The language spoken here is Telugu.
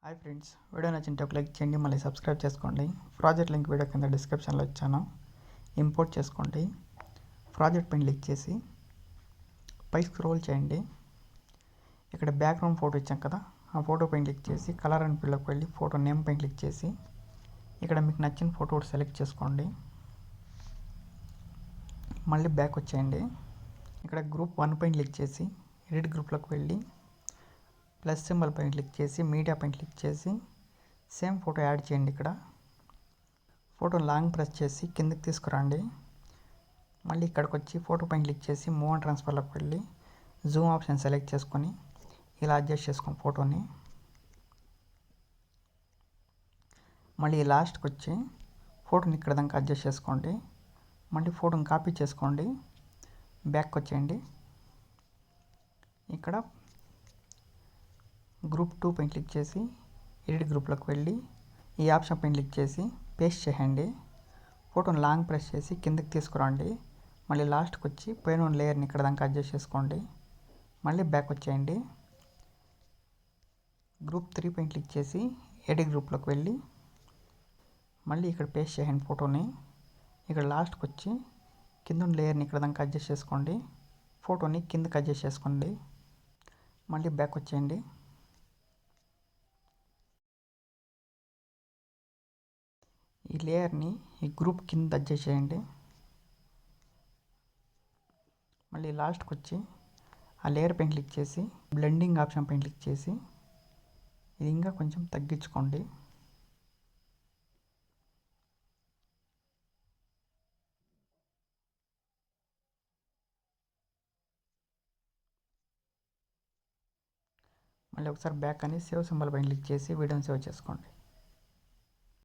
హాయ్ ఫ్రెండ్స్, వీడియో నచ్చింటే ఒక లైక్ చేయండి, మళ్ళీ సబ్స్క్రైబ్ చేసుకోండి. ప్రాజెక్ట్ లింక్ వీడియో కింద డిస్క్రిప్షన్లో ఇచ్చాను. ఇంపోర్ట్ చేసుకోండి. ప్రాజెక్ట్ పైన క్లిక్ చేసి పై స్క్రోల్ చేయండి. ఇక్కడ బ్యాక్గ్రౌండ్ ఫోటో ఇచ్చాం కదా, ఆ ఫోటో పైన క్లిక్ చేసి కలర్ అండ్ ఫీల్డ్లోకి వెళ్ళి ఫోటో నేమ్ పైన క్లిక్ చేసి ఇక్కడ మీకు నచ్చిన ఫోటో ఒకటి సెలెక్ట్ చేసుకోండి. మళ్ళీ బ్యాక్ వచ్చేయండి. ఇక్కడ గ్రూప్ 1 పైన క్లిక్ చేసి ఎడిట్ గ్రూప్లోకి వెళ్ళి ప్లస్ సింబల్ పైన క్లిక్ చేసి మీడియా పైన క్లిక్ చేసి సేమ్ ఫోటో యాడ్ చేయండి. ఇక్కడ ఫోటో లాంగ్ ప్రెస్ చేసి కిందకి తీసుకురండి. మళ్ళీ ఇక్కడికి వచ్చి ఫోటో పైన క్లిక్ చేసి మూవ్ అండ్ ట్రాన్స్ఫర్లోకి వెళ్ళి జూమ్ ఆప్షన్ సెలెక్ట్ చేసుకొని ఇలా అడ్జస్ట్ చేసుకోండి ఫోటోని. మళ్ళీ లాస్ట్కి వచ్చి ఫోటోని ఇక్కడ దాకా అడ్జస్ట్ చేసుకోండి. మళ్ళీ ఫోటోని కాపీ చేసుకోండి, బ్యాక్ వచ్చేయండి. ఇక్కడ గ్రూప్ 2 పైన క్లిక్ చేసి ఎడిట్ గ్రూప్లోకి వెళ్ళి ఈ ఆప్షన్ పైన క్లిక్ చేసి పేస్ట్ చేయండి. ఫోటోని లాంగ్ ప్రెస్ చేసి కిందకి తీసుకురండి. మళ్ళీ లాస్ట్కి వచ్చి పైన ఉన్న లేయర్ని ఇక్కడ దాకా అడ్జస్ట్ చేసుకోండి. మళ్ళీ బ్యాక్ వచ్చేయండి. గ్రూప్ 3 పైన క్లిక్ చేసి ఎడిట్ గ్రూప్లోకి వెళ్ళి మళ్ళీ ఇక్కడ పేస్ట్ చేయండి ఫోటోని. ఇక్కడ లాస్ట్కి వచ్చి కింద ఉన్న లేయర్ని ఇక్కడ దాకా అడ్జస్ట్ చేసుకోండి. ఫోటోని కిందకి అడ్జస్ట్ చేసుకోండి. మళ్ళీ బ్యాక్ వచ్చేయండి. ఈ లేయర్ని ఈ గ్రూప్ కింద అడ్జస్ట్ చేయండి. మళ్ళీ లాస్ట్కి వచ్చి ఆ లేయర్ పైన క్లిక్ చేసి బ్లెండింగ్ ఆప్షన్ పైన క్లిక్ చేసి ఇది ఇంకా కొంచెం తగ్గించుకోండి. మళ్ళీ ఒకసారి బ్యాక్ అని సేవ్ సింబల్ పైన క్లిక్ చేసి వీడియోని సేవ్ చేసుకోండి.